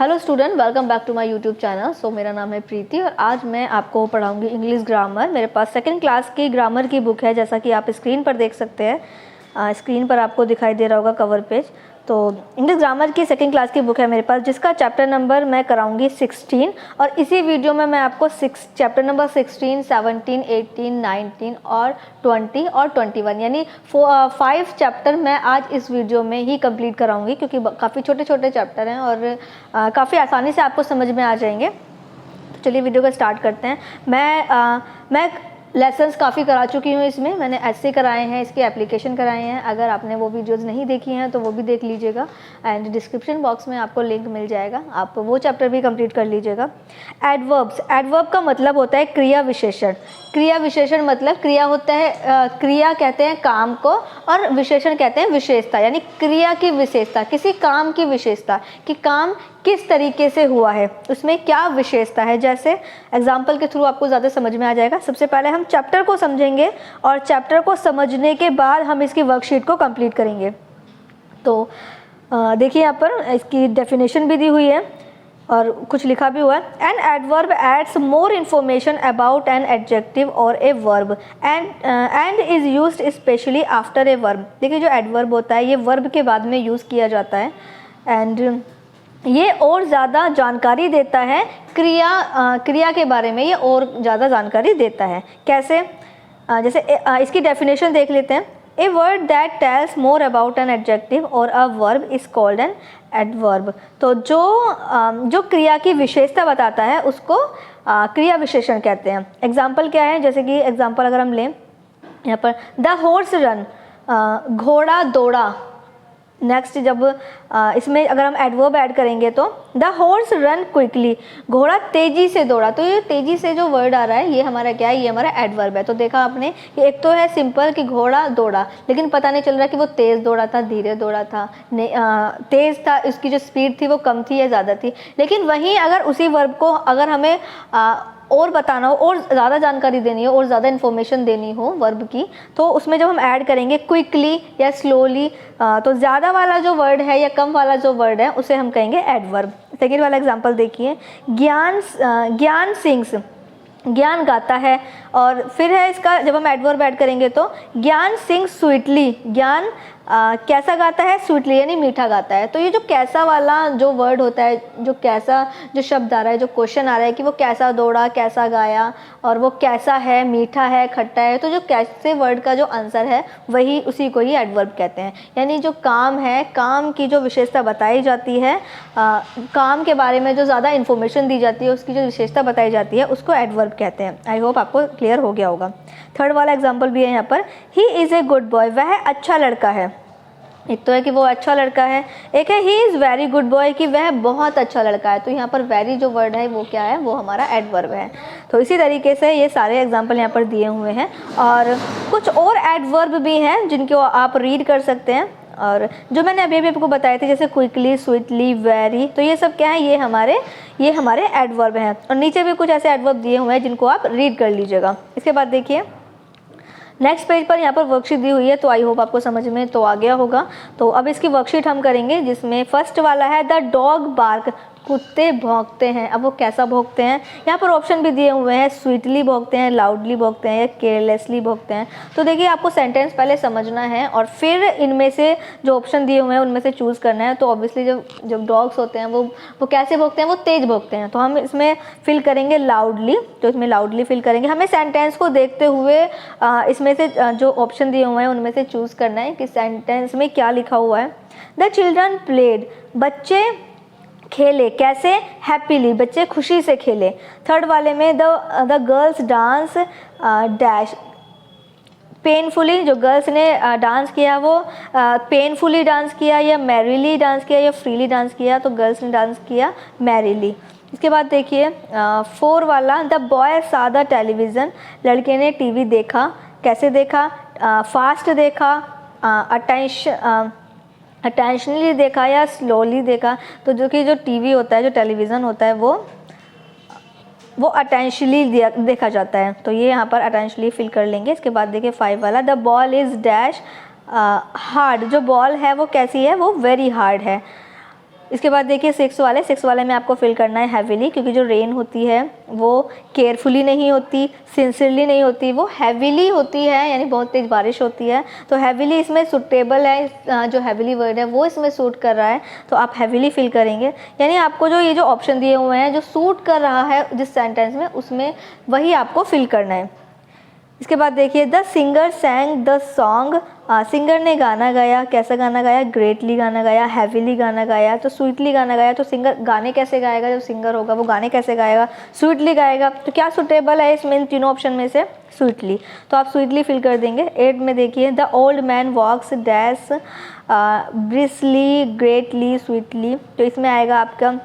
Hello student, welcome back to my YouTube channel. So मेरा नाम है प्रीति और आज मैं आपको पढ़ाऊंगी इंग्लिश ग्रामर। मेरे पास सेकंड क्लास की ग्रामर की बुक है, जैसा कि आप स्क्रीन पर देख सकते हैं। स्क्रीन पर आपको दिखाई दे रहा होगा कवर पेज। तो इंग्लिश ग्रामर की सेकंड क्लास की बुक है मेरे पास, जिसका चैप्टर नंबर मैं कराऊंगी 16। और इसी वीडियो में मैं आपको चैप्टर नंबर 16, 17, 18, 19 और 20 और 21 यानी 5 चैप्टर मैं आज इस वीडियो में ही कंप्लीट कराऊंगी, क्योंकि काफ़ी छोटे छोटे चैप्टर हैं और काफ़ी आसानी से आपको समझ में आ जाएंगे। तो चलिए वीडियो को स्टार्ट करते हैं। मैं लेसन्स काफ़ी करा चुकी हूँ इसमें। मैंने ऐसे कराए हैं, इसके एप्लीकेशन कराए हैं। अगर आपने वो वीडियोज़ नहीं देखी हैं तो वो भी देख लीजिएगा एंड डिस्क्रिप्शन बॉक्स में आपको लिंक मिल जाएगा, आप वो चैप्टर भी कंप्लीट कर लीजिएगा। एडवर्ब्स, एडवर्ब का मतलब होता है क्रिया विशेषण। क्रिया विशेषण मतलब क्रिया होता है, क्रिया कहते हैं काम को और विशेषण कहते हैं विशेषता, यानी क्रिया की विशेषता, किसी काम की विशेषता कि काम किस तरीके से हुआ है, उसमें क्या विशेषता है। जैसे एग्जाम्पल के थ्रू आपको ज़्यादा समझ में आ जाएगा। सबसे पहले हम चैप्टर को समझेंगे और चैप्टर को समझने के बाद हम इसकी वर्कशीट को कंप्लीट करेंगे। तो देखिए यहाँ पर इसकी डेफिनेशन भी दी हुई है और कुछ लिखा भी हुआ है। An adverb adds more information about an adjective or a verb and is used specially after a verb. देखिए जो एडवर्ब होता है ये वर्ब के बाद में यूज़ किया जाता है एंड ये और ज़्यादा जानकारी देता है क्रिया के बारे में, ये और ज़्यादा जानकारी देता है। कैसे? जैसे इसकी डेफिनेशन देख लेते हैं। A word that tells more about an adjective or a verb is called an adverb. तो जो क्रिया की विशेषता बताता है उसको क्रिया विशेषण कहते हैं। एग्जाम्पल क्या है? जैसे कि एग्जाम्पल अगर हम लें यहाँ पर, द हॉर्स रन, घोड़ा दौड़ा। नेक्स्ट जब इसमें अगर हम एडवर्ब ऐड करेंगे तो द हॉर्स रन क्विकली, घोड़ा तेज़ी से दौड़ा। तो ये तेज़ी से जो वर्ड आ रहा है ये हमारा क्या है? ये हमारा एडवर्ब है। तो देखा आपने कि एक तो है सिंपल कि घोड़ा दौड़ा, लेकिन पता नहीं चल रहा कि वो तेज़ दौड़ा था, धीरे दौड़ा था, तेज़ था, इसकी जो स्पीड थी वो कम थी या ज़्यादा थी। लेकिन वहीं अगर उसी वर्ब को अगर हमें और बताना हो और ज़्यादा जानकारी देनी हो और ज़्यादा इन्फॉर्मेशन देनी हो वर्ब की, तो उसमें जब हम ऐड करेंगे क्विकली या स्लोली, तो ज़्यादा वाला जो वर्ड है या कम वाला जो वर्ड है उसे हम कहेंगे एडवर्ब। सेकेंड वाला एग्जांपल देखिए, ज्ञान सिंग्स, ज्ञान गाता है। और फिर है इसका जब हम एडवर्ब ऐड करेंगे तो ज्ञान सिंग्स स्वीटली, ज्ञान कैसा गाता है? स्वीटली, यानी मीठा गाता है। तो ये जो कैसा वाला जो वर्ड होता है, जो कैसा जो शब्द आ रहा है, जो क्वेश्चन आ रहा है कि वो कैसा दौड़ा, कैसा गाया और वो कैसा है, मीठा है, खट्टा है, तो जो कैसे वर्ड का जो आंसर है वही उसी को ही एडवर्ब कहते हैं। यानी जो काम है, काम की जो विशेषता बताई जाती है, काम के बारे में जो ज़्यादा इन्फॉर्मेशन दी जाती है, उसकी जो विशेषता बताई जाती है उसको एडवर्ब कहते हैं। आई होप आपको क्लियर हो गया होगा। थर्ड वाला एग्जाम्पल भी है यहाँ पर, he is a good boy, वह अच्छा लड़का है। एक तो है कि वो अच्छा लड़का है, एक है he is very good boy कि वह बहुत अच्छा लड़का है। तो यहाँ पर वेरी जो वर्ड है वो क्या है? वो हमारा एडवर्ब है। तो इसी तरीके से ये सारे एग्जाम्पल यहाँ पर दिए हुए हैं और कुछ और एडवर्ब भी हैं जिनको आप रीड कर सकते हैं। और जो मैंने अभी आपको बताए थे जैसे क्विकली, स्वीटली, वेरी, तो ये सब क्या है? ये हमारे एडवर्ब हैं। और नीचे भी कुछ ऐसे एडवर्ब दिए हुए हैं जिनको आप रीड कर लीजिएगा। इसके बाद देखिए नेक्स्ट पेज पर यहाँ पर वर्कशीट दी हुई है, तो आई होप आपको समझ में तो आ गया होगा। तो अब इसकी वर्कशीट हम करेंगे, जिसमें फर्स्ट वाला है द डॉग बार्क, कुत्ते भौंकते हैं। अब वो कैसा भौंकते हैं? यहाँ पर ऑप्शन भी दिए हुए हैं, स्वीटली भौंकते हैं, लाउडली भौंकते हैं या केयरलेसली भौंकते हैं। तो देखिए आपको सेंटेंस पहले समझना है और फिर इनमें से जो ऑप्शन दिए हुए हैं उनमें से चूज़ करना है। तो ऑब्वियसली जब डॉग्स होते हैं वो कैसे भौंकते हैं? वो तेज़ भौंकते हैं। तो हम इसमें फिल करेंगे लाउडली, तो इसमें लाउडली फिल करेंगे। हमें सेंटेंस को देखते हुए इसमें से जो ऑप्शन दिए हुए हैं उनमें से चूज़ करना है कि सेंटेंस में क्या लिखा हुआ है। द चिल्ड्रन प्लेड, बच्चे खेले। कैसे? हैप्पीली, बच्चे खुशी से खेले। थर्ड वाले में the girls dance dash, painfully, जो गर्ल्स ने डांस किया वो पेनफुली डांस किया या मैरीली डांस किया या फ्रीली डांस किया, तो गर्ल्स ने डांस किया मैरीली। इसके बाद देखिए 4 वाला, द बॉय सा द टेलीविज़न, लड़के ने टीवी देखा। कैसे देखा? फास्ट देखा, अटेंशनली देखा या स्लोली देखा। तो जो टीवी होता है, जो टेलीविज़न होता है वो अटेंशनली देखा जाता है। तो ये यहाँ पर अटेंशनली फिल कर लेंगे। इसके बाद देखिए 5 वाला, the ball is dash hard, जो बॉल है वो कैसी है? वो वेरी हार्ड है। इसके बाद देखिए 6 वाले में आपको फिल करना है हैवीली, क्योंकि जो रेन होती है वो केयरफुली नहीं होती, सिंसियरली नहीं होती, वो हैवीली होती है, यानी बहुत तेज़ बारिश होती है। तो हैवीली इसमें सूटेबल है, जो हैवीली वर्ड है वो इसमें सूट कर रहा है, तो आप हैवीली फिल करेंगे। यानी आपको जो ये जो ऑप्शन दिए हुए हैं जो सूट कर रहा है जिस सेंटेंस में, उसमें वही आपको फिल करना है। इसके बाद देखिए the singer sang the song, singer ने गाना गाया, कैसा गाना गाया, ग्रेटली गाना गाया, हैवीली गाना गाया, तो स्वीटली गाना गाया। तो सिंगर गाने कैसे गाएगा, जो सिंगर होगा वो गाने कैसे गाएगा, स्वीटली गाएगा। तो क्या सुटेबल है इसमें, इन तीनों ऑप्शन में से स्वीटली, तो आप स्वीटली फिल कर देंगे। 8 में देखिए the old man walks dash briskly greatly sweetly, तो इसमें आएगा आपका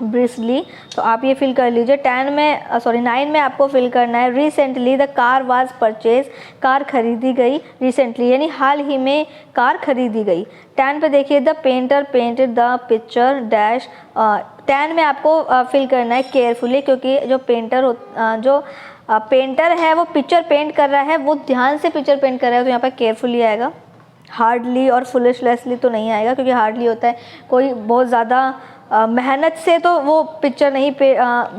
ब्रिस्ली, तो आप ये फिल कर लीजिए। 9 में आपको फिल करना है recently the car was purchase, car खरीदी गई रिसेंटली, यानी हाल ही में कार खरीदी गई। 10 पे देखिए the painter painted the picture dash, 10 में आपको फिल करना है केयरफुली, क्योंकि जो पेंटर है वो पिक्चर पेंट कर रहा है, वो ध्यान से पिक्चर पेंट कर रहा है, तो यहाँ पर केयरफुली आएगा। हार्डली और फुलिशलेसली तो नहीं आएगा, क्योंकि हार्डली होता है कोई बहुत ज़्यादा मेहनत से तो वो पिक्चर नहीं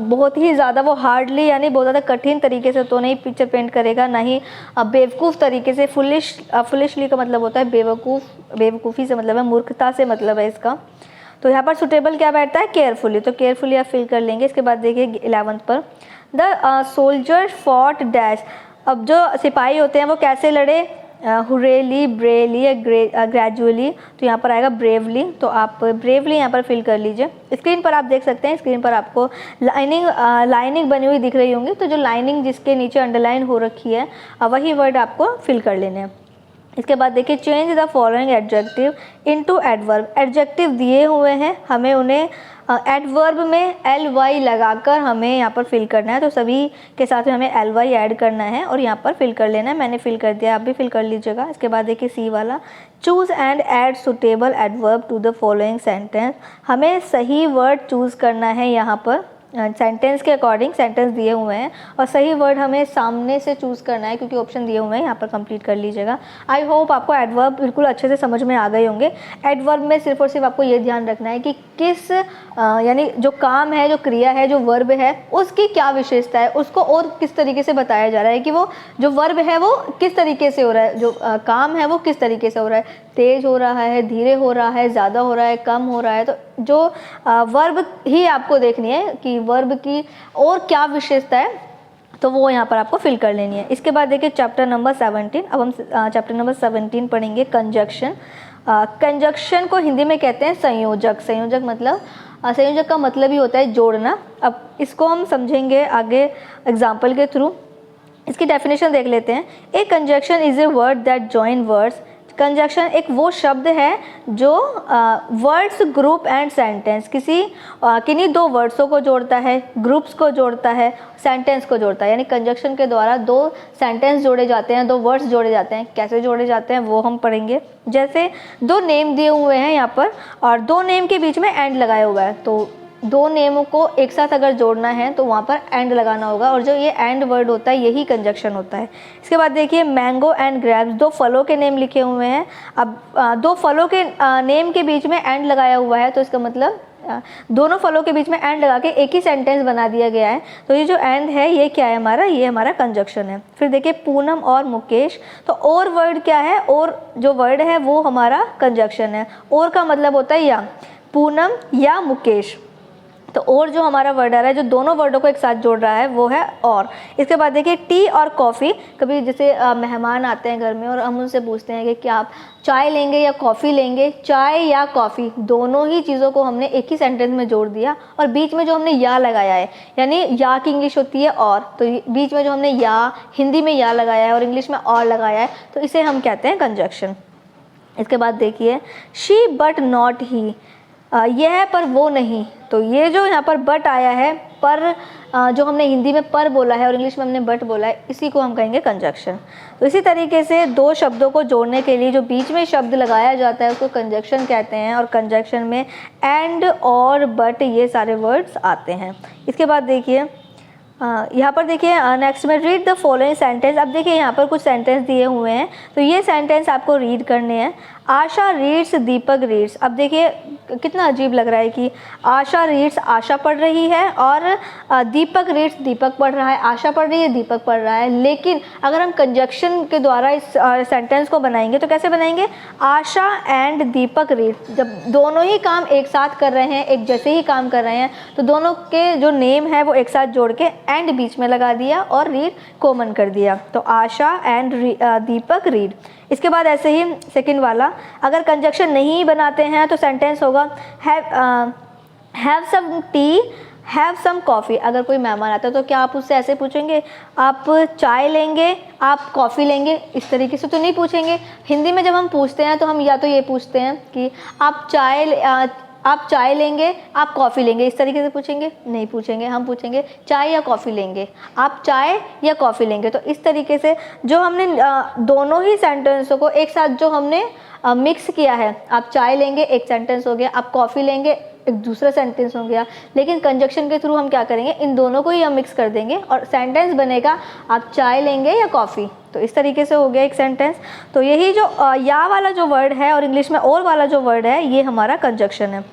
बहुत ही ज़्यादा वो हार्डली यानी बहुत ज़्यादा कठिन तरीके से तो नहीं पिक्चर पेंट करेगा, ना ही बेवकूफ़ तरीके से। फुलिशली का मतलब होता है बेवकूफ़ी से मतलब है, मूर्खता से मतलब है इसका। तो यहाँ पर सुटेबल क्या बैठता है, केयरफुली, तो केयरफुली आप फिल कर लेंगे। इसके बाद देखिए 11 पर द सोल्जर फॉट डैश, अब जो सिपाही होते हैं वो कैसे लड़े, हुरेली ब्रेली या ग्रेजुअली, तो यहाँ पर आएगा ब्रेवली, तो आप ब्रेवली यहाँ पर फिल कर लीजिए। स्क्रीन पर आप देख सकते हैं, स्क्रीन पर आपको लाइनिंग बनी हुई दिख रही होंगी, तो जो लाइनिंग जिसके नीचे अंडरलाइन हो रखी है वही वर्ड आपको फिल कर लेने हैं। इसके बाद देखिए change the following adjective into adverb, adjective दिए हुए हैं, हमें उन्हें एडवर्ब में ly लगाकर हमें यहाँ पर फिल करना है, तो सभी के साथ में हमें ly ऐड करना है और यहाँ पर फिल कर लेना है। मैंने फिल कर दिया, आप भी फिल कर लीजिएगा। इसके बाद देखिए सी वाला, choose and add suitable adverb to the following sentence, हमें सही वर्ड चूज़ करना है यहाँ पर सेंटेंस के अकॉर्डिंग। सेंटेंस दिए हुए हैं और सही वर्ड हमें सामने से चूज़ करना है, क्योंकि ऑप्शन दिए हुए हैं, यहाँ पर कंप्लीट कर लीजिएगा। आई होप आपको एडवर्ब बिल्कुल अच्छे से समझ में आ गए होंगे। एडवर्ब में सिर्फ और सिर्फ आपको ये ध्यान रखना है कि किस यानी जो काम है, जो क्रिया है, जो वर्ब है, उसकी क्या विशेषता है, उसको और किस तरीके से बताया जा रहा है कि वो जो वर्ब है वो किस तरीके से हो रहा है, जो काम है वो किस तरीके से हो रहा है, तेज़ हो रहा है, धीरे हो रहा है, ज़्यादा हो रहा है, कम हो रहा है। तो जो वर्ब ही आपको देखनी है कि वर्ब की और क्या विशेषता है, तो वो यहाँ पर आपको फिल कर लेनी है। इसके बाद देखिए चैप्टर नंबर 17, अब हम चैप्टर नंबर 17 पढ़ेंगे कंजक्शन। कंजक्शन को हिंदी में कहते हैं संयोजक। संयोजक का मतलब ही होता है जोड़ना। अब इसको हम समझेंगे आगे एग्जाम्पल के थ्रू। इसकी डेफिनेशन देख लेते हैं। A conjunction is a word that join words, conjunction एक वो शब्द है जो वर्ड्स, ग्रुप एंड सेंटेंस किन्हीं दो वर्ड्सों को जोड़ता है, ग्रुप्स को जोड़ता है, सेंटेंस को जोड़ता है। यानी कंजक्शन के द्वारा दो सेंटेंस जोड़े जाते हैं, दो वर्ड्स जोड़े जाते हैं। कैसे जोड़े जाते हैं वो हम पढ़ेंगे। जैसे दो नेम दिए हुए हैं यहाँ पर और दो नेम के बीच में एंड लगाया हुआ है, तो दो नेमों को एक साथ अगर जोड़ना है तो वहाँ पर एंड लगाना होगा और जो ये एंड वर्ड होता है यही कंजक्शन होता है। इसके बाद देखिए मैंगो एंड ग्रेप्स, दो फलों के नेम लिखे हुए हैं। अब दो फलों के नेम के बीच में एंड लगाया हुआ है, तो इसका मतलब दोनों फलों के बीच में एंड लगा के एक ही सेंटेंस बना दिया गया है। तो ये जो एंड है ये क्या है हमारा, ये हमारा कंजक्शन है। फिर देखिए पूनम और मुकेश, तो और वर्ड क्या है, और जो वर्ड है वो हमारा कंजक्शन है। और का मतलब होता है या, पूनम या मुकेश। तो और जो हमारा वर्ड आ रहा है जो दोनों वर्डों को एक साथ जोड़ रहा है वो है और। इसके बाद देखिए टी और कॉफ़ी, कभी जैसे मेहमान आते हैं घर में और हम उनसे पूछते हैं कि क्या आप चाय लेंगे या कॉफ़ी लेंगे। चाय या कॉफ़ी दोनों ही चीज़ों को हमने एक ही सेंटेंस में जोड़ दिया और बीच में जो हमने या लगाया है, यानी या की इंग्लिश होती है और, तो बीच में जो हमने या हिंदी में या लगाया है और इंग्लिश में और लगाया है, तो इसे हम कहते हैं कंजक्शन। इसके बाद देखिए शी बट नॉट ही, यह है पर वो नहीं। तो ये जो यहाँ पर बट आया है, पर जो हमने हिंदी में पर बोला है और इंग्लिश में हमने बट बोला है, इसी को हम कहेंगे कंजक्शन। तो इसी तरीके से दो शब्दों को जोड़ने के लिए जो बीच में शब्द लगाया जाता है उसको कंजक्शन कहते हैं और कंजक्शन में एंड और बट ये सारे वर्ड्स आते हैं। इसके बाद देखिए यहाँ पर देखिए नेक्स्ट में रीड द फॉलोइंग सेंटेंस। अब देखिए यहाँ पर कुछ सेंटेंस दिए हुए हैं, तो ये सेंटेंस आपको रीड करने हैं। आशा रीड्स, दीपक रीड्स। अब देखिए कितना अजीब लग रहा है कि आशा रीड्स आशा पढ़ रही है और दीपक रीड्स दीपक पढ़ रहा है, आशा पढ़ रही है दीपक पढ़ रहा है। लेकिन अगर हम कंजक्शन के द्वारा इस सेंटेंस को बनाएंगे तो कैसे बनाएंगे? आशा एंड दीपक रीड। जब दोनों ही काम एक साथ कर रहे हैं, एक जैसे ही काम कर रहे हैं, तो दोनों के जो नेम है वो एक साथ जोड़ के एंड बीच में लगा दिया और रीड कॉमन कर दिया, तो आशा एंड दीपक रीड। इसके बाद ऐसे ही सेकंड वाला, अगर कंजक्शन नहीं बनाते हैं तो सेंटेंस होगा have some tea, have some coffee. अगर कोई मेहमान आता है तो क्या आप उससे ऐसे पूछेंगे आप चाय लेंगे, आप कॉफ़ी लेंगे? इस तरीके से तो नहीं पूछेंगे। हिंदी में जब हम पूछते हैं तो हम या तो ये पूछते हैं कि आप चाय लेंगे, आप कॉफ़ी लेंगे, इस तरीके से पूछेंगे? नहीं पूछेंगे। हम पूछेंगे चाय या कॉफ़ी लेंगे, आप चाय या कॉफ़ी लेंगे। तो इस तरीके से जो हमने दोनों ही सेंटेंसों को एक साथ जो हमने मिक्स किया है, आप चाय लेंगे एक सेंटेंस हो गया, आप कॉफ़ी लेंगे एक दूसरा सेंटेंस हो गया। लेकिन कंजक्शन के थ्रू हम क्या करेंगे, इन दोनों को ही हम मिक्स कर देंगे और सेंटेंस बनेगा आप चाय लेंगे या कॉफ़ी। तो इस तरीके से हो गया एक सेंटेंस। तो यही जो या वाला जो वर्ड है और इंग्लिश में और वाला जो वर्ड है, ये हमारा कंजक्शन है।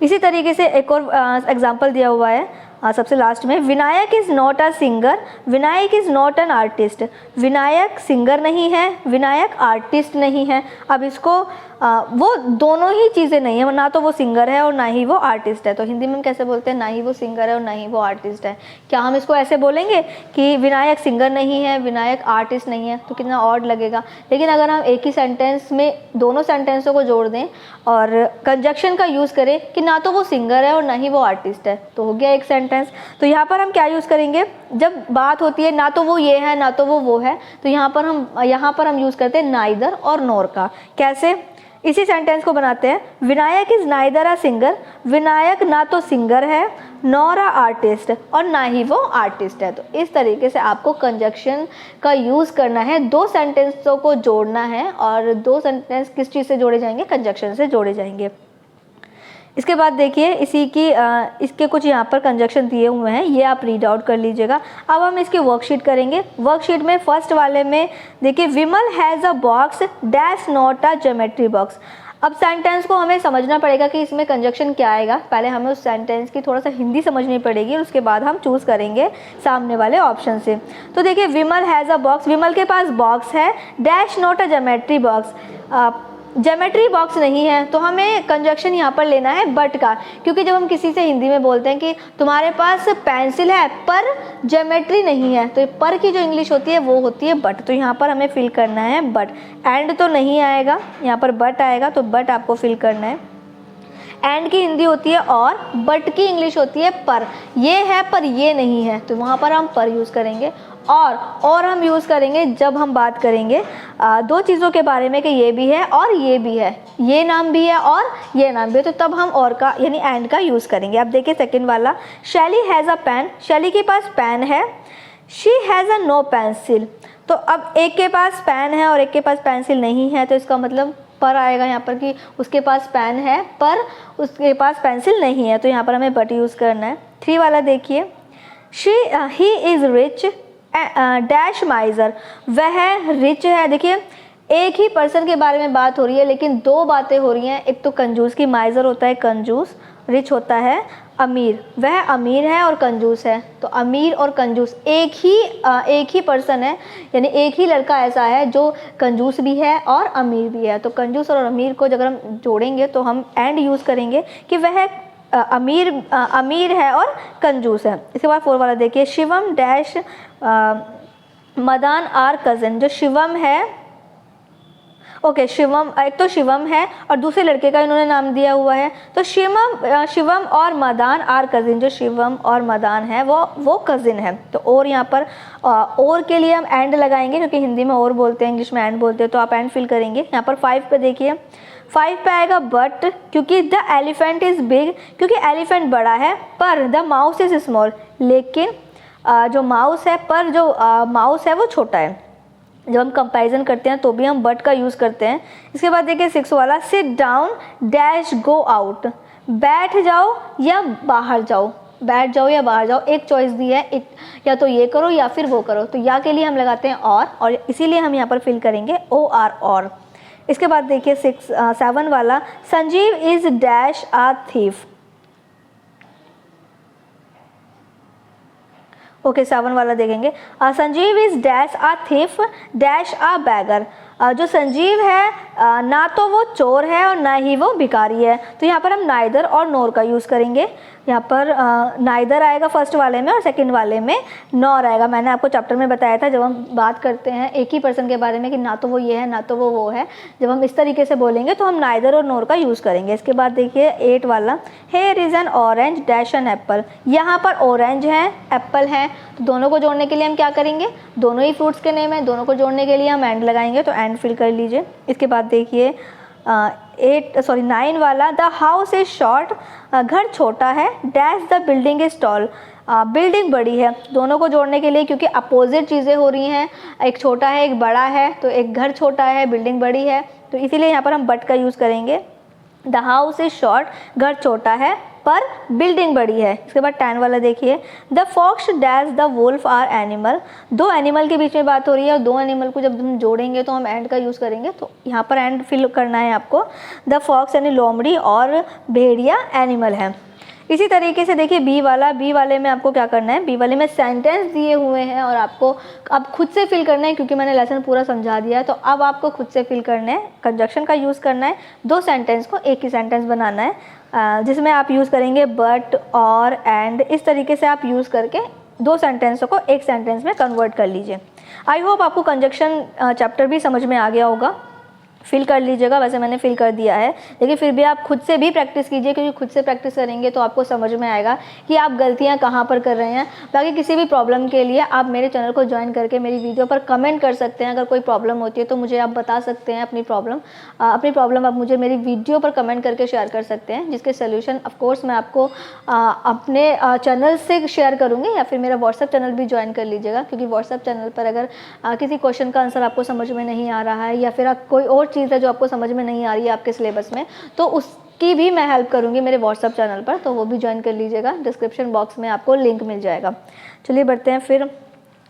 इसी तरीके से एक और एग्जाम्पल दिया हुआ है सबसे लास्ट में, Vinayak is not a singer, Vinayak is not an artist. Vinayak singer नहीं है, विनायक आर्टिस्ट नहीं है। अब इसको वो दोनों ही चीज़ें नहीं है, ना तो वो सिंगर है और ना ही वो आर्टिस्ट है। तो हिंदी में कैसे बोलते हैं, ना ही वो सिंगर है और ना ही वो आर्टिस्ट है। क्या हम इसको ऐसे बोलेंगे कि विनायक सिंगर नहीं है, विनायक आर्टिस्ट नहीं है? तो कितना ऑड लगेगा। लेकिन अगर हम एक ही सेंटेंस में दोनों सेंटेंसों को जोड़ दें और कंजक्शन का यूज़ करें कि ना तो वो सिंगर है और ना ही वो आर्टिस्ट है, तो हो गया एक सेंटेंस। तो यहाँ पर हम क्या यूज़ करेंगे, जब बात होती है ना तो वो ये है ना तो वो है, तो यहाँ पर हम यूज़ करते हैं नाइदर और नॉर का। कैसे? इसी सेंटेंस को बनाते हैं, Vinayak is neither a singer, Vinayak ना तो सिंगर है नॉर अ आर्टिस्ट और ना ही वो आर्टिस्ट है। तो इस तरीके से आपको कंजक्शन का यूज़ करना है, दो सेंटेंसों को जोड़ना है और दो सेंटेंस किस चीज़ से जोड़े जाएंगे, कंजक्शन से जोड़े जाएंगे। इसके बाद देखिए इसके कुछ यहाँ पर कंजक्शन दिए हुए हैं, ये आप रीड आउट कर लीजिएगा। अब हम इसकी वर्कशीट करेंगे। वर्कशीट में फर्स्ट वाले में देखिए, Vimal has a box dash not a geometry box. अब सेंटेंस को हमें समझना पड़ेगा कि इसमें कंजक्शन क्या आएगा। पहले हमें उस सेंटेंस की थोड़ा सा हिंदी समझनी पड़ेगी और उसके बाद हम चूज़ करेंगे सामने वाले ऑप्शन से। तो देखिए, विमल हैज़ अ बॉक्स, विमल के पास बॉक्स है, dash not a geometry box, geometry box नहीं है। तो हमें कंजक्शन यहाँ पर लेना है बट का, क्योंकि जब हम किसी से हिंदी में बोलते हैं कि तुम्हारे पास पेंसिल है पर ज्योमेट्री नहीं है, तो पर की जो इंग्लिश होती है वो होती है बट। तो यहाँ पर हमें फिल करना है बट। एंड तो नहीं आएगा, यहाँ पर बट आएगा, तो बट आपको फिल करना है। एंड की हिंदी होती है और, बट की इंग्लिश होती है पर। ये है पर ये नहीं है, तो वहाँ पर हम पर यूज़ करेंगे। और हम यूज़ करेंगे जब हम बात करेंगे दो चीज़ों के बारे में कि ये भी है और ये भी है, ये नाम भी है और ये नाम भी है, तो तब हम और का यानी एंड का यूज़ करेंगे। अब देखिए सेकंड वाला, शैली हैज़ अ पेन, शैली के पास पेन है, she has a no pencil. तो अब एक के पास पेन है और एक के पास पेंसिल नहीं है, तो इसका मतलब पर आएगा यहाँ पर कि उसके पास पेन है पर उसके पास पेंसिल नहीं है, तो यहाँ पर हमें बट यूज़ करना है। थ्री वाला देखिए, ही इज़ रिच डैश माइजर, वह रिच है। देखिए एक ही पर्सन के बारे में बात हो रही है लेकिन दो बातें हो रही हैं। एक तो कंजूस की, माइजर होता है कंजूस, रिच होता है अमीर, वह अमीर है और कंजूस है। तो अमीर और कंजूस एक ही पर्सन है, यानी एक ही लड़का ऐसा है जो कंजूस भी है और अमीर भी है। तो कंजूस और अमीर को अगर हम जोड़ेंगे तो हम एंड यूज़ करेंगे कि वह अमीर है और कंजूस है। इसके बाद फोर वाला देखिए, Shivam dash Madan are cousin. जो शिवम है, ओके शिवम, एक तो शिवम है और दूसरे लड़के का इन्होंने नाम दिया हुआ है, तो शिवम और मदान आर कज़िन। जो शिवम और मदान है वो कज़िन है। तो और यहाँ पर और के लिए हम एंड लगाएंगे, क्योंकि हिंदी में और बोलते हैं, इंग्लिश में एंड बोलते हैं, तो आप एंड फिल करेंगे। यहाँ पर 5 पे देखिए, 5 पे आएगा बट, क्योंकि द एलिफेंट इज़ बिग, क्योंकि एलिफेंट बड़ा है, पर द माउस इज़ स्मॉल, लेकिन जो माउस है पर जो माउस है वो छोटा है। जब हम कंपैरिजन करते हैं तो भी हम बट का यूज़ करते हैं। इसके बाद देखिए 6 वाला, sit down dash go out, बैठ जाओ या बाहर जाओ, बैठ जाओ या बाहर जाओ, एक चॉइस दी है, या तो ये करो या फिर वो करो। तो या के लिए हम लगाते हैं और इसीलिए हम यहाँ पर फिल करेंगे ओ आर और। इसके बाद देखिए 7 वाला, Sanjeev is dash a thief. Okay 7 वाला देखेंगे, Sanjeev is dash a thief dash a bagger. जो संजीव है ना तो वो चोर है और ना ही वो भिखारी है, तो यहाँ पर हम नाइदर और नोर का यूज़ करेंगे। यहाँ पर नाइदर आएगा फर्स्ट वाले में और सेकंड वाले में नॉर आएगा। मैंने आपको चैप्टर में बताया था जब हम बात करते हैं एक ही पर्सन के बारे में कि ना तो वो ये है ना तो वो है, जब हम इस तरीके से बोलेंगे तो हम नाइदर और नोर का यूज़ करेंगे। इसके बाद देखिए 8 वाला, here is an orange dash an apple. यहाँ पर ऑरेंज है, एप्पल है, तो दोनों को जोड़ने के लिए हम क्या करेंगे, दोनों ही फ्रूट्स के नेम है, दोनों को जोड़ने के लिए हम एंड लगाएंगे, तो एंड फिल कर लीजिए। इसके बाद देखिए 9 वाला, द हाउस इज शॉर्ट, घर छोटा है, dash the building is tall, building बड़ी है। दोनों को जोड़ने के लिए क्योंकि अपोजिट चीज़ें हो रही हैं, एक छोटा है एक बड़ा है, तो एक घर छोटा है बिल्डिंग बड़ी है, तो इसीलिए यहाँ पर हम बट का यूज़ करेंगे। द हाउस इज शॉर्ट, घर छोटा है पर बिल्डिंग बड़ी है। इसके बाद 10 वाला देखिए, the fox dash the wolf are animal. 2 animal के बीच में बात हो रही है और 2 एनिमल को जब हम जोड़ेंगे तो हम एंड का यूज़ करेंगे, तो यहाँ पर एंड फिल करना है आपको। द फॉक्स यानी लोमड़ी और भेड़िया एनिमल है। इसी तरीके से देखिए बी वाले में आपको क्या करना है, बी वाले में सेंटेंस दिए हुए हैं और आपको अब खुद से फिल करना है, क्योंकि मैंने लेसन पूरा समझा दिया है, तो अब आपको खुद से फिल करना है। कंजक्शन का यूज़ करना है, 2 सेंटेंस को एक ही सेंटेंस बनाना है, जिसमें आप यूज़ करेंगे बट और एंड। इस तरीके से आप यूज़ करके 2 सेंटेंसों को एक सेंटेंस में कन्वर्ट कर लीजिए। आई होप आपको कंजक्शन चैप्टर भी समझ में आ गया होगा। फिल कर लीजिएगा, वैसे मैंने फिल कर दिया है, लेकिन फिर भी आप खुद से भी प्रैक्टिस कीजिए, क्योंकि खुद से प्रैक्टिस करेंगे तो आपको समझ में आएगा कि आप गलतियां कहाँ पर कर रहे हैं। बाकी किसी भी प्रॉब्लम के लिए आप मेरे चैनल को ज्वाइन करके मेरी वीडियो पर कमेंट कर सकते हैं। अगर कोई प्रॉब्लम होती है तो मुझे आप बता सकते हैं अपनी प्रॉब्लम आप मुझे मेरी वीडियो पर कमेंट करके शेयर कर सकते हैं, जिसके सोल्यूशन ऑफकोर्स मैं आपको अपने चैनल से शेयर करूँगी, या फिर मेरा व्हाट्सअप चैनल भी ज्वाइन कर लीजिएगा, क्योंकि व्हाट्सअप चैनल पर अगर किसी क्वेश्चन का आंसर आपको समझ में नहीं आ रहा है या फिर आप कोई और चीज़ है जो आपको समझ में नहीं आ रही है आपके सिलेबस में, तो उसकी भी मैं हेल्प करूंगी मेरे व्हाट्सएप चैनल पर, तो वो भी ज्वाइन कर लीजिएगा। डिस्क्रिप्शन बॉक्स में आपको लिंक मिल जाएगा। चलिए बढ़ते हैं फिर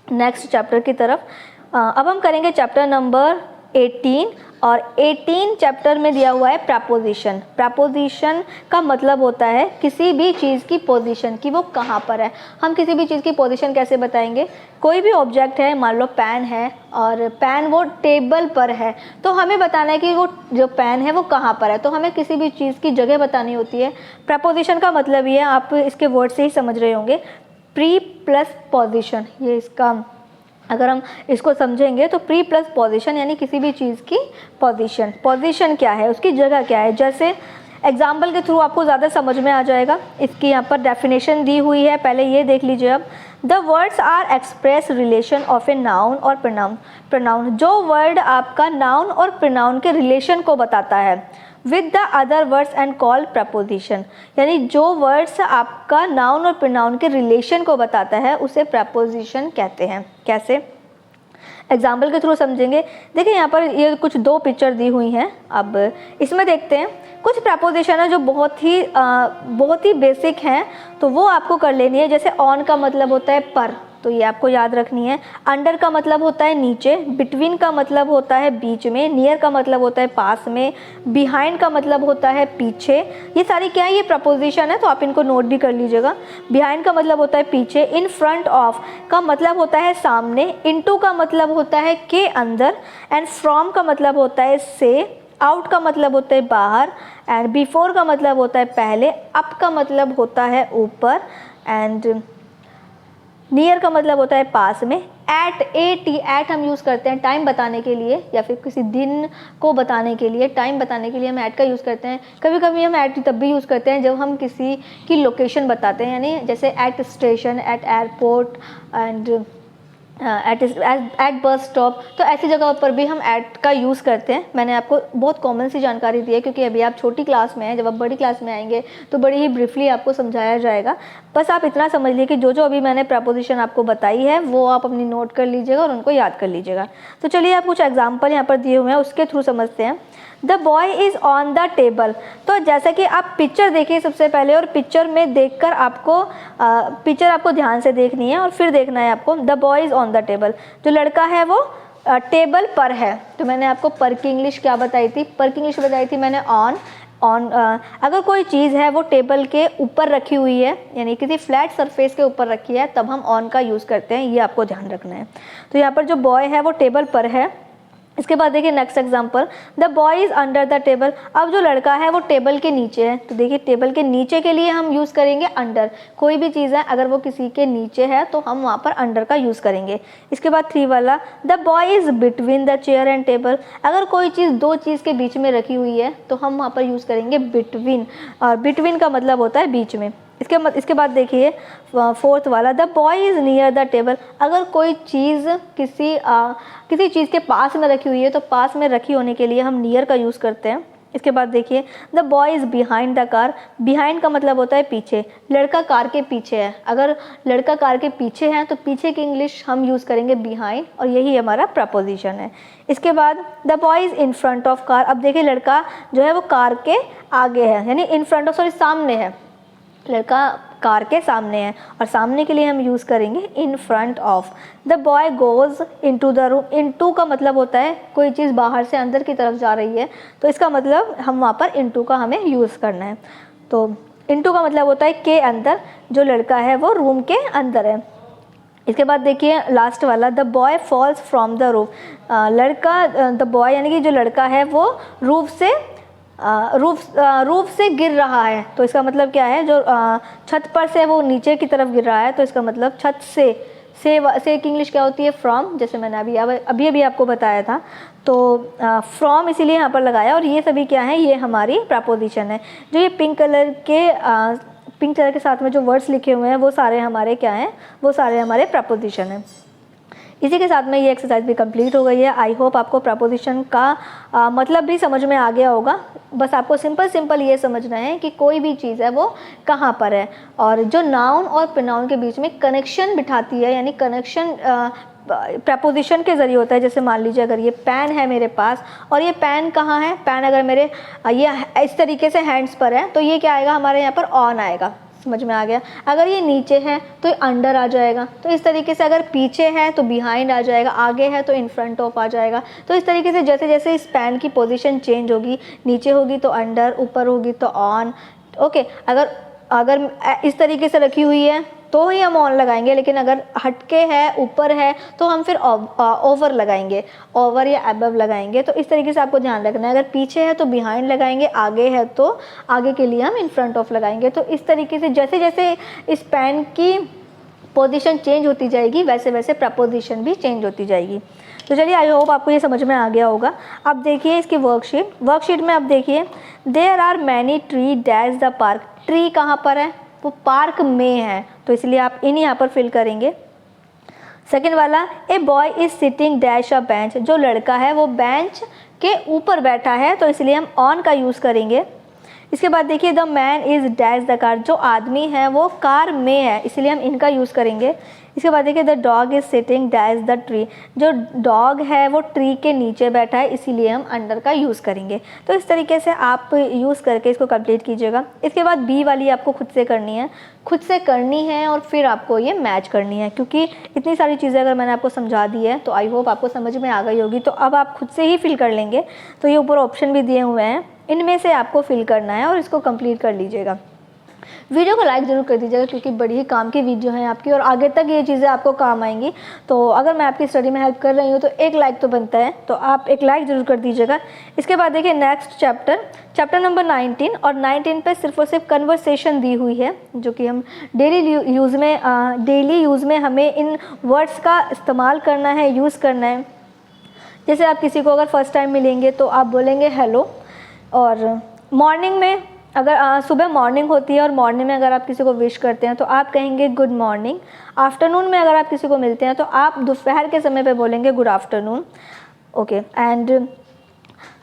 नेक्स्ट चैप्टर की तरफ। अब हम करेंगे चैप्टर नंबर 18 और 18 चैप्टर में दिया हुआ है प्रपोजिशन। प्रपोजिशन का मतलब होता है किसी भी चीज़ की पोजीशन, कि वो कहाँ पर है। हम किसी भी चीज़ की पोजीशन कैसे बताएंगे, कोई भी ऑब्जेक्ट है, मान लो पेन है और पेन वो टेबल पर है, तो हमें बताना है कि वो जो पेन है वो कहाँ पर है, तो हमें किसी भी चीज़ की जगह बतानी होती है। प्रपोजिशन का मतलब ये है, आप इसके वर्ड से ही समझ रहे होंगे, प्री प्लस पोजीशन। ये इसका अगर हम इसको समझेंगे तो प्री प्लस पोजीशन यानी किसी भी चीज़ की पोजीशन। पोजीशन क्या है, उसकी जगह क्या है। जैसे एग्जाम्पल के थ्रू आपको ज़्यादा समझ में आ जाएगा। इसकी यहाँ पर डेफिनेशन दी हुई है, पहले ये देख लीजिए। अब the words are express relation of a noun और प्रोनाउन। जो वर्ड आपका नाउन और प्रोनाउन के रिलेशन को बताता है with the other words and called preposition, यानी जो वर्ड्स आपका नाउन और प्रोनाउन के रिलेशन को बताता है उसे प्रपोजिशन कहते हैं। कैसे, एग्जाम्पल के थ्रू समझेंगे। देखिए यहाँ पर ये कुछ 2 पिक्चर दी हुई हैं, अब इसमें देखते हैं। कुछ प्रपोजिशन है जो बहुत ही बेसिक हैं, तो वो आपको कर लेनी है। जैसे ऑन का मतलब होता है पर, तो ये आपको याद रखनी है। अंडर का मतलब होता है नीचे, बिटवीन का मतलब होता है बीच में, नियर का मतलब होता है पास में, बिहाइंड का मतलब होता है पीछे। ये सारी क्या है, ये प्रपोजिशन है, तो आप इनको नोट भी कर लीजिएगा। बिहाइंड का मतलब होता है पीछे, इन फ्रंट ऑफ का मतलब होता है सामने, इनटू का मतलब होता है के अंदर, एंड फ्रॉम का मतलब होता है से, आउट का मतलब होता है बाहर, एंड बिफोर का मतलब होता है पहले, अप का मतलब होता है ऊपर, एंड नियर का मतलब होता है पास में। एट हम यूज़ करते हैं टाइम बताने के लिए, या फिर किसी दिन को बताने के लिए, टाइम बताने के लिए हम एट का यूज़ करते हैं। कभी कभी हम एट तब भी यूज़ करते हैं जब हम किसी की लोकेशन बताते हैं, यानी जैसे at station, at airport, and at bus stop, तो ऐसी जगह पर भी हम एट का यूज़ करते हैं। मैंने आपको बहुत कॉमन सी जानकारी दी है, क्योंकि अभी आप छोटी क्लास में हैं, जब आप बड़ी क्लास में आएंगे तो बड़ी ही ब्रीफली आपको समझाया जाएगा। बस आप इतना समझ लीजिए कि जो जो अभी मैंने प्रपोजिशन आपको बताई है वो आप अपनी नोट कर लीजिएगा और उनको याद कर लीजिएगा। तो चलिए आप कुछ एग्जाम्पल यहाँ पर दिए हुए हैं उसके थ्रू समझते हैं। The boy is on the table, तो जैसा कि आप पिक्चर देखिए सबसे पहले, और पिक्चर में देखकर आपको पिक्चर आपको ध्यान से देखनी है और फिर देखना है आपको the boy is on the table. जो लड़का है वो टेबल पर है, तो मैंने आपको पर की इंग्लिश क्या बताई थी, पर की इंग्लिश बताई थी मैंने ऑन। अगर कोई चीज़ है वो टेबल के ऊपर रखी हुई है, यानी किसी फ्लैट सरफेस के ऊपर रखी है, तब हम ऑन का यूज़ करते हैं, ये आपको ध्यान रखना है। तो यहाँ पर जो बॉय है वो टेबल पर है। इसके बाद देखिए next example, the boy is under the table. अब जो लड़का है वो टेबल के नीचे है, तो देखिए टेबल के नीचे के लिए हम यूज़ करेंगे अंडर। कोई भी चीज़ है अगर वो किसी के नीचे है तो हम वहाँ पर अंडर का यूज़ करेंगे। इसके बाद 3 वाला, the boy is between the chair and table. अगर कोई चीज़ दो चीज़ के बीच में रखी हुई है तो हम वहाँ पर यूज़ करेंगे बिटवीन, और बिटवीन का मतलब होता है बीच में। इसके बाद देखिए 4th वाला, the boy is near the table. अगर कोई चीज़ किसी चीज़ के पास में रखी हुई है तो पास में रखी होने के लिए हम नियर का यूज़ करते हैं। इसके बाद देखिए the boy is behind the car. Behind का मतलब होता है पीछे, लड़का कार के पीछे है। अगर लड़का कार के पीछे है तो पीछे की इंग्लिश हम यूज़ करेंगे बिहाइंड, और यही हमारा प्रपोजिशन है। इसके बाद the boy is in front of car. अब देखिए लड़का जो है वो कार के आगे है, यानी इन फ्रंट ऑफ, सॉरी सामने है, लड़का कार के सामने है, और सामने के लिए हम यूज़ करेंगे in front of. The boy goes into the room. Into का मतलब होता है कोई चीज़ बाहर से अंदर की तरफ जा रही है, तो इसका मतलब हम वहाँ पर इनटू का हमें यूज़ करना है। तो इनटू का मतलब होता है के अंदर, जो लड़का है वो रूम के अंदर है। इसके बाद देखिए लास्ट वाला, the boy falls from the roof. The boy यानी कि जो लड़का है वो रूफ से गिर रहा है, तो इसका मतलब क्या है, जो छत पर से वो नीचे की तरफ गिर रहा है, तो इसका मतलब छत से की इंग्लिश क्या होती है, फ्रॉम, जैसे मैंने अभी आपको बताया था। तो फ्रॉम इसीलिए यहाँ पर लगाया, और ये सभी क्या है, ये हमारी प्रपोजिशन है। जो ये पिंक कलर के साथ में जो वर्ड्स लिखे हुए हैं वो सारे हमारे क्या हैं, वो सारे हमारे प्रपोजिशन हैं। इसी के साथ में ये एक्सरसाइज भी कंप्लीट हो गई है। आई होप आपको प्रपोजिशन का मतलब भी समझ में आ गया होगा। बस आपको सिंपल ये समझना है कि कोई भी चीज़ है वो कहाँ पर है, और जो नाउन और प्रोनाउन के बीच में कनेक्शन बिठाती है, यानी कनेक्शन प्रपोजिशन के ज़रिए होता है। जैसे मान लीजिए अगर ये पेन है मेरे पास, और ये पेन कहाँ है, पेन अगर मेरे ये इस तरीके से हैंड्स पर है, तो ये क्या आएगा हमारे यहाँ पर ऑन आएगा। समझ में आ गया। अगर ये नीचे है तो ये अंडर आ जाएगा। तो इस तरीके से अगर पीछे है तो बिहाइंड आ जाएगा, आगे है तो इन फ्रंट ऑफ आ जाएगा। तो इस तरीके से जैसे जैसे इस पेन की पोजीशन चेंज होगी, नीचे होगी तो अंडर, ऊपर होगी तो ऑन। ओके, अगर इस तरीके से रखी हुई है तो ही हम ऑन लगाएंगे, लेकिन अगर हटके है, ऊपर है, तो हम फिर ओवर लगाएंगे, ओवर या अबव लगाएंगे। तो इस तरीके से आपको ध्यान रखना है। अगर पीछे है तो बिहाइंड लगाएंगे, आगे है तो आगे के लिए हम इन फ्रंट ऑफ लगाएंगे। तो इस तरीके से जैसे जैसे इस पेन की पोजीशन चेंज होती जाएगी, वैसे वैसे प्रपोजिशन भी चेंज होती जाएगी। तो चलिए, आई होप आपको ये समझ में आ गया होगा। अब देखिए इसकी वर्कशीट में अब देखिए, there are many tree dash the park. Tree कहाँ पर है, वो पार्क में है, तो इसलिए आप इन यहाँ पर फिल करेंगे। सेकेंड वाला, a boy is sitting dash a bench. जो लड़का है वो बेंच के ऊपर बैठा है, तो इसलिए हम ऑन का यूज़ करेंगे। इसके बाद देखिए, the man is dash the car. जो आदमी है वो कार में है, इसलिए हम इनका यूज़ करेंगे। इसके बाद देखिए, the dog is sitting dash the tree. जो डॉग है वो ट्री के नीचे बैठा है, इसीलिए हम अंडर का यूज़ करेंगे। तो इस तरीके से आप यूज़ करके इसको कंप्लीट कीजिएगा। इसके बाद बी वाली आपको खुद से करनी है और फिर आपको ये मैच करनी है, क्योंकि इतनी सारी चीज़ें अगर मैंने आपको समझा दी है तो आई होप आपको समझ में आ गई होगी। तो अब आप खुद से ही फिल कर लेंगे। तो ये ऊपर ऑप्शन भी दिए हुए हैं, इनमें से आपको फिल करना है और इसको कंप्लीट कर लीजिएगा। वीडियो को लाइक ज़रूर कर दीजिएगा, क्योंकि बड़ी ही काम की वीडियो है आपकी और आगे तक ये चीज़ें आपको काम आएंगी। तो अगर मैं आपकी स्टडी में हेल्प कर रही हूँ तो एक लाइक तो बनता है, तो आप एक लाइक ज़रूर कर दीजिएगा। इसके बाद देखिए नेक्स्ट चैप्टर नंबर 19, और 19 पे सिर्फ और सिर्फ कन्वर्सेशन दी हुई है, जो कि हम डेली यूज़ में हमें इन वर्ड्स का इस्तेमाल करना है, यूज़ करना है। जैसे आप किसी को अगर फर्स्ट टाइम मिलेंगे तो आप बोलेंगे हेलो, और मॉर्निंग में अगर सुबह मॉर्निंग होती है और मॉर्निंग में अगर आप किसी को विश करते हैं तो आप कहेंगे गुड मॉर्निंग। आफ्टरनून में अगर आप किसी को मिलते हैं तो आप दोपहर के समय पे बोलेंगे गुड आफ्टरनून। ओके, एंड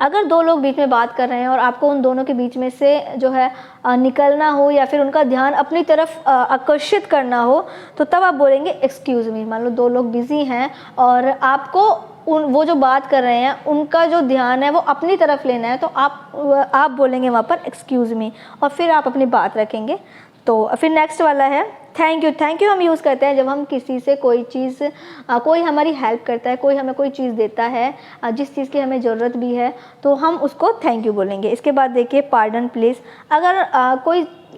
अगर दो लोग बीच में बात कर रहे हैं और आपको उन दोनों के बीच में से जो है निकलना हो या फिर उनका ध्यान अपनी तरफ आकर्षित करना हो, तो तब आप बोलेंगे एक्सक्यूज़ मी। मान लो दो लोग बिज़ी हैं और आपको वो जो बात कर रहे हैं उनका जो ध्यान है वो अपनी तरफ लेना है, तो आप बोलेंगे वहाँ पर एक्सक्यूज़ मी, और फिर आप अपनी बात रखेंगे। तो फिर नेक्स्ट वाला है थैंक यू हम यूज़ करते हैं जब हम किसी से कोई चीज़ कोई हमारी हेल्प करता है, कोई हमें कोई चीज़ देता है, जिस चीज़ की हमें ज़रूरत भी है तो हम उसको थैंक यू बोलेंगे। इसके बाद देखिए पार्डन प्लीज़। अगर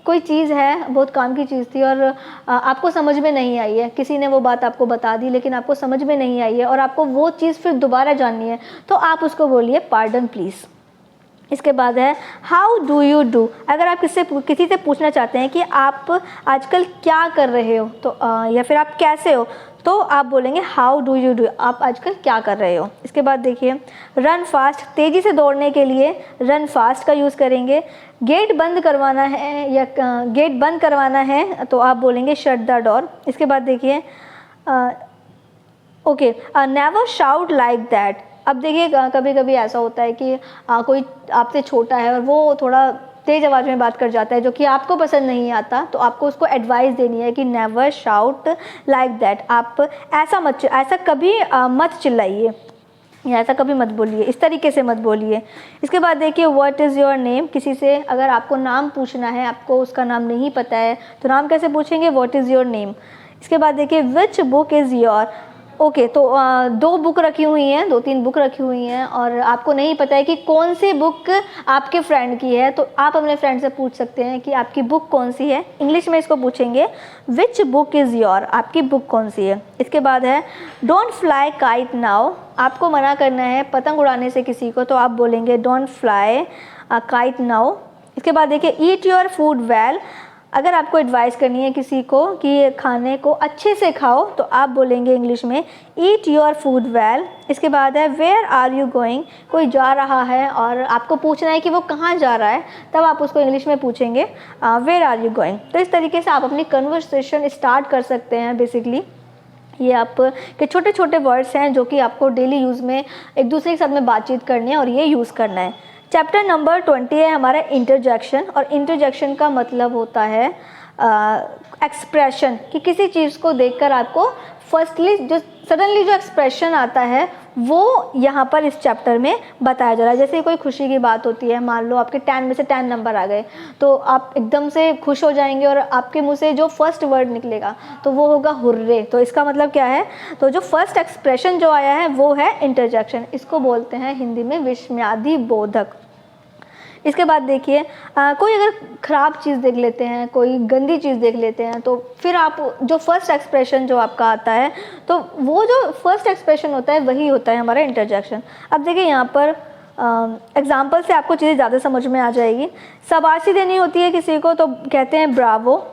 कोई चीज़ है, बहुत काम की चीज़ थी और आपको समझ में नहीं आई है, किसी ने वो बात आपको बता दी लेकिन आपको समझ में नहीं आई है और आपको वो चीज़ फिर दोबारा जाननी है, तो आप उसको बोलिए पार्डन प्लीज़। इसके बाद है हाउ डू यू डू। अगर आप किसी से पूछना चाहते हैं कि आप आजकल क्या कर रहे हो, तो या फिर आप कैसे हो, तो आप बोलेंगे हाउ डू यू डू, आप आजकल क्या कर रहे हो। इसके बाद देखिए रन फास्ट, तेज़ी से दौड़ने के लिए रन फास्ट का यूज़ करेंगे। गेट बंद करवाना है या गेट बंद करवाना है तो आप बोलेंगे शट द डोर। इसके बाद देखिए okay never shout like that. अब देखिए कभी कभी ऐसा होता है कि कोई आपसे छोटा है और वो थोड़ा तेज़ आवाज़ में बात कर जाता है जो कि आपको पसंद नहीं आता, तो आपको उसको एडवाइस देनी है कि नेवर शाउट लाइक दैट, आप ऐसा कभी मत चिल्लाइए या ऐसा कभी मत बोलिए, इस तरीके से मत बोलिए। इसके बाद देखिए व्हाट इज़ योर नेम। किसी से अगर आपको नाम पूछना है, आपको उसका नाम नहीं पता है तो नाम कैसे पूछेंगे, व्हाट इज़ योर नेम। इसके बाद देखिए which book is your. Okay तो 2 बुक रखी हुई हैं, 2-3 बुक रखी हुई हैं और आपको नहीं पता है कि कौन सी बुक आपके फ्रेंड की है, तो आप अपने फ्रेंड से पूछ सकते हैं कि आपकी बुक कौन सी है। इंग्लिश में इसको पूछेंगे विच बुक इज़ योर, आपकी बुक कौन सी है। इसके बाद है डोंट फ्लाई काइट नाउ। आपको मना करना है पतंग उड़ाने से किसी को, तो आप बोलेंगे डोंट फ्लाई काइट नाउ। इसके बाद देखिए ईट योर फूड वेल। अगर आपको एडवाइस करनी है किसी को कि खाने को अच्छे से खाओ, तो आप बोलेंगे इंग्लिश में ईट योर फूड वेल। इसके बाद है वेयर आर यू गोइंग। कोई जा रहा है और आपको पूछना है कि वो कहाँ जा रहा है, तब आप उसको इंग्लिश में पूछेंगे वेयर आर यू गोइंग। तो इस तरीके से आप अपनी कन्वर्सेशन स्टार्ट कर सकते हैं। बेसिकली ये आप के छोटे छोटे वर्ड्स हैं जो कि आपको डेली यूज़ में एक दूसरे के साथ में बातचीत करनी है और ये यूज़ करना है। चैप्टर नंबर 20 है हमारा इंटरजेक्शन, और इंटरजेक्शन का मतलब होता है एक्सप्रेशन, कि किसी चीज़ को देखकर आपको फर्स्टली जो सडनली जो एक्सप्रेशन आता है वो यहाँ पर इस चैप्टर में बताया जा रहा है। जैसे कोई खुशी की बात होती है, मान लो आपके 10 में से 10 नंबर आ गए, तो आप एकदम से खुश हो जाएंगे और आपके मुंह से जो फर्स्ट वर्ड निकलेगा तो वो होगा हुर्रे। तो इसका मतलब क्या है, तो जो फर्स्ट एक्सप्रेशन जो आया है वो है इंटरजेक्शन। इसको बोलते हैं हिंदी में विस्मयादि बोधक। इसके बाद देखिए कोई अगर ख़राब चीज़ देख लेते हैं, कोई गंदी चीज़ देख लेते हैं, तो फिर आप जो फर्स्ट एक्सप्रेशन जो आपका आता है, तो वो जो फर्स्ट एक्सप्रेशन होता है वही होता है हमारा इंटरजेक्शन। अब देखिए यहाँ पर एग्जाम्पल से आपको चीज़ें ज़्यादा समझ में आ जाएगी। शाबाशी देनी होती है किसी को तो कहते हैं ब्रावो,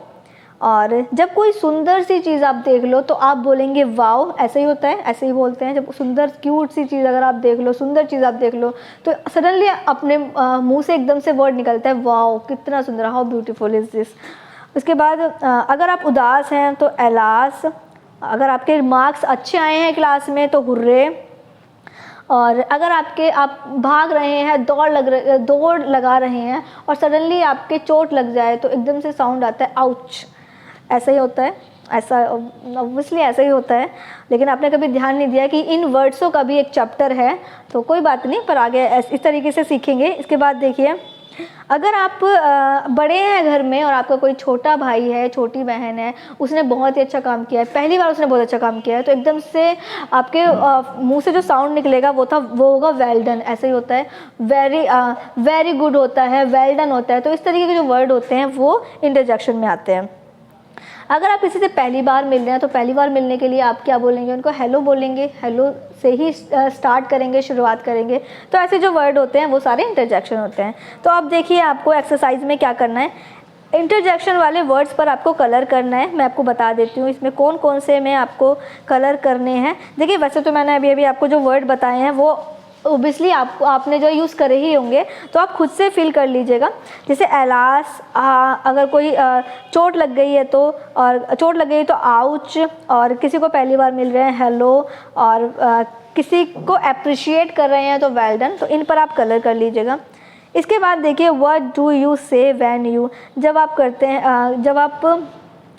और जब कोई सुंदर सी चीज़ आप देख लो तो आप बोलेंगे वाओ। ऐसे ही होता है, ऐसे ही बोलते हैं। जब सुंदर क्यूट सी चीज़ अगर आप देख लो, सुंदर चीज़ आप देख लो, तो सडनली अपने मुंह से एकदम से वर्ड निकलता है वाओ, कितना सुंदर, हाउ ब्यूटीफुल इज़ दिस। उसके बाद अगर आप उदास हैं तो एलास, अगर आपके मार्क्स अच्छे आए हैं क्लास में तो हुर्रे, और अगर आप भाग रहे हैं, दौड़ लगा रहे हैं और सडनली आपके चोट लग जाए तो एकदम से साउंड आता है आउच। ऐसा ही होता है, ऐसा ऑब्वियसली ऐसा ही होता है, लेकिन आपने कभी ध्यान नहीं दिया कि इन वर्ड्सों का भी एक चैप्टर है, तो कोई बात नहीं, पर आगे इस तरीके से सीखेंगे। इसके बाद देखिए अगर आप बड़े हैं घर में और आपका कोई छोटा भाई है, छोटी बहन है, उसने बहुत ही अच्छा काम किया है, पहली बार उसने बहुत अच्छा काम किया है, तो एकदम से आपके मुंह से जो साउंड निकलेगा वो होगा वेल डन। ऐसे ही होता है, वेरी गुड होता है, वेल डन होता है। तो इस तरीके के जो वर्ड होते हैं वो इंटरजेक्शन में आते हैं। अगर आप किसी से पहली बार मिल रहे हैं तो पहली बार मिलने के लिए आप क्या बोलेंगे, उनको हेलो बोलेंगे, हेलो से ही स्टार्ट करेंगे, शुरुआत करेंगे। तो ऐसे जो वर्ड होते हैं वो सारे इंटरजेक्शन होते हैं। तो अब देखिए आपको एक्सरसाइज में क्या करना है, इंटरजेक्शन वाले वर्ड्स पर आपको कलर करना है। मैं आपको बता देती हूँ इसमें कौन कौन से में आपको कलर करने हैं। देखिए वैसे तो मैंने अभी आपको जो वर्ड बताए हैं वो ओबियसली आपने जो यूज़ करे ही होंगे, तो आप खुद से फिल कर लीजिएगा। जैसे एलास, अगर कोई चोट लग गई है तो आउच, और किसी को पहली बार मिल रहे हैं हेलो, और किसी को अप्रिशिएट कर रहे हैं तो वेल डन। तो इन पर आप कलर कर लीजिएगा। इसके बाद देखिए व्हाट डू यू से व्हेन यू, जब आप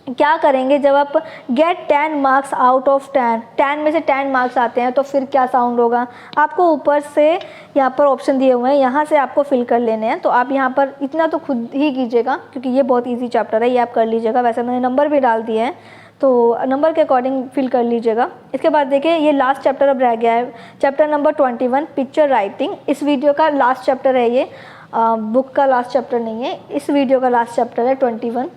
क्या करेंगे जब आप गेट 10 मार्क्स आउट ऑफ 10, 10 में से 10 मार्क्स आते हैं तो फिर क्या साउंड होगा। आपको ऊपर से यहाँ पर ऑप्शन दिए हुए हैं, यहाँ से आपको फिल कर लेने हैं। तो आप यहाँ पर इतना तो खुद ही कीजिएगा क्योंकि ये बहुत इजी चैप्टर है, ये आप कर लीजिएगा। वैसे मैंने नंबर भी डाल दिए हैं तो नंबर के अकॉर्डिंग फिल कर लीजिएगा। इसके बाद देखिए ये लास्ट चैप्टर अब रह गया है, चैप्टर नंबर 21 पिक्चर राइटिंग। इस वीडियो का लास्ट चैप्टर है ये, बुक का लास्ट चैप्टर नहीं है, इस वीडियो का लास्ट चैप्टर है 21।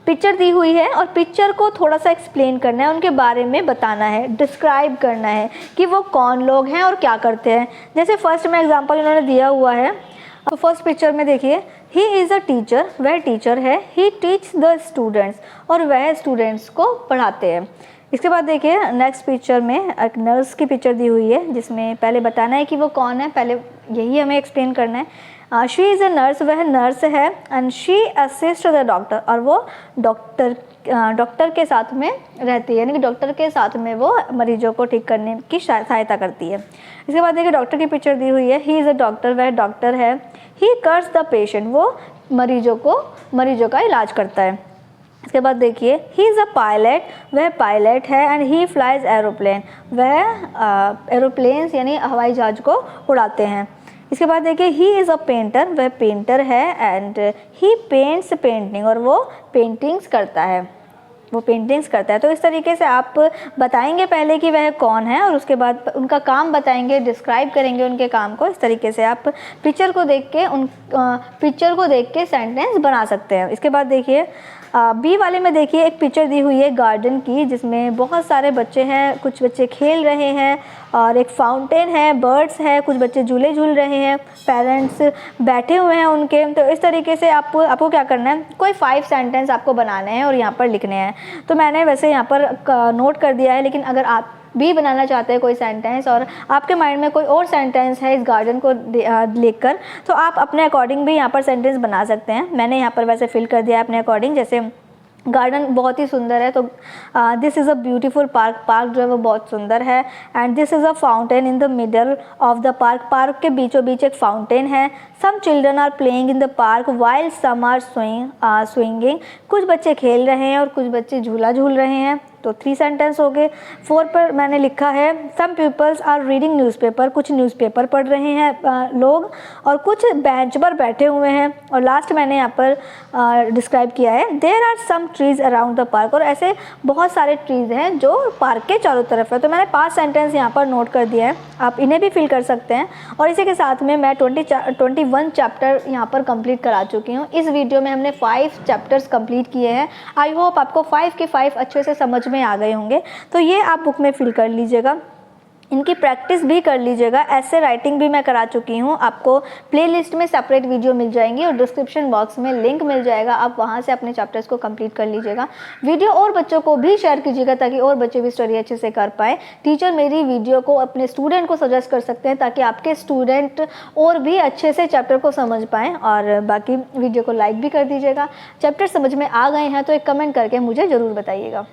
पिक्चर दी हुई है और पिक्चर को थोड़ा सा एक्सप्लेन करना है, उनके बारे में बताना है, डिस्क्राइब करना है कि वो कौन लोग हैं और क्या करते हैं। जैसे फर्स्ट में एग्जांपल इन्होंने दिया हुआ है, तो फर्स्ट पिक्चर में देखिए ही इज़ अ टीचर, वह टीचर है। ही टीच द स्टूडेंट्स, और वह स्टूडेंट्स को पढ़ाते हैं। इसके बाद देखिए नेक्स्ट पिक्चर में एक नर्स की पिक्चर दी हुई है जिसमें पहले बताना है कि वो कौन है, पहले यही हमें एक्सप्लेन करना है। शी इज़ अ नर्स, वह नर्स है। And she assist the doctor, और वो डॉक्टर के साथ में रहती है, यानी कि डॉक्टर के साथ में वो मरीजों को ठीक करने की सहायता करती है। इसके बाद देखिए डॉक्टर की पिक्चर दी हुई है, ही इज़ अ डॉक्टर, वह डॉक्टर है। ही कर्स द पेशेंट, वो मरीजों का इलाज करता है। इसके बाद देखिए ही इज़ अ पायलट, वह पायलट है। एंड ही फ्लाइज एरोप्लेन, वह एरोप्लेन्स यानी हवाई जहाज को उड़ाते हैं। इसके बाद देखिए ही इज़ अ पेंटर, वह पेंटर है। एंड ही पेंट्स पेंटिंग, और वो पेंटिंग्स करता है, तो इस तरीके से आप बताएंगे पहले कि वह कौन है और उसके बाद उनका काम बताएंगे, डिस्क्राइब करेंगे उनके काम को। इस तरीके से आप पिक्चर को देख के सेंटेंस बना सकते हैं। इसके बाद देखिए बी वाले में देखिए एक पिक्चर दी हुई है गार्डन की, जिसमें बहुत सारे बच्चे हैं, कुछ बच्चे खेल रहे हैं और एक फाउंटेन है, बर्ड्स है, कुछ बच्चे झूले झूल रहे हैं, पेरेंट्स बैठे हुए हैं उनके। तो इस तरीके से आपको क्या करना है, कोई 5 सेंटेंस आपको बनाने हैं और यहाँ पर लिखने हैं। तो मैंने वैसे यहाँ पर नोट कर दिया है, लेकिन अगर आप भी बनाना चाहते हैं कोई सेंटेंस और आपके माइंड में कोई और सेंटेंस है इस गार्डन को लेकर, तो आप अपने अकॉर्डिंग भी यहाँ पर सेंटेंस बना सकते हैं। मैंने यहाँ पर वैसे फिल कर दिया है अपने अकॉर्डिंग। जैसे गार्डन बहुत ही सुंदर है, तो this is a beautiful park जो है वो बहुत सुंदर है। And this is a fountain in the middle of the park के बीचों बीच एक फाउंटेन है। Some children are playing in the park while some are swinging, कुछ बच्चे खेल रहे हैं और कुछ बच्चे झूला झूल रहे हैं। तो 3 सेंटेंस हो गए। 4 पर मैंने लिखा है सम पीपल्स आर रीडिंग न्यूज़पेपर, कुछ न्यूज़पेपर पढ़ रहे हैं लोग और कुछ बेंच पर बैठे हुए हैं। और लास्ट मैंने यहाँ पर डिस्क्राइब किया है there are some trees around the park, और ऐसे बहुत सारे ट्रीज़ हैं जो पार्क के चारों तरफ है। तो मैंने 5 सेंटेंस यहाँ पर नोट कर दिया है, आप इन्हें भी फिल कर सकते हैं। और इसी के साथ में मैं 21 चैप्टर यहाँ पर कंप्लीट करा चुकी हूँ। इस वीडियो में हमने 5 चैप्टर्स कंप्लीट किए हैं। आई होप आपको 5 के 5 अच्छे से समझ में आ गए होंगे। तो ये आप बुक में फिल कर लीजिएगा, इनकी प्रैक्टिस भी कर लीजिएगा। ऐसे राइटिंग भी मैं करा चुकी हूँ, आपको प्लेलिस्ट में सेपरेट वीडियो मिल जाएंगी और डिस्क्रिप्शन बॉक्स में लिंक मिल जाएगा, आप वहाँ से अपने चैप्टर्स को कंप्लीट कर लीजिएगा। वीडियो और बच्चों को भी शेयर कीजिएगा ताकि और बच्चे भी स्टडी अच्छे से कर पाएँ। टीचर मेरी वीडियो को अपने स्टूडेंट को सजेस्ट कर सकते हैं ताकि आपके स्टूडेंट और भी अच्छे से चैप्टर को समझ पाएँ। और बाकी वीडियो को लाइक भी कर दीजिएगा। चैप्टर समझ में आ गए हैं तो एक कमेंट करके मुझे ज़रूर बताइएगा।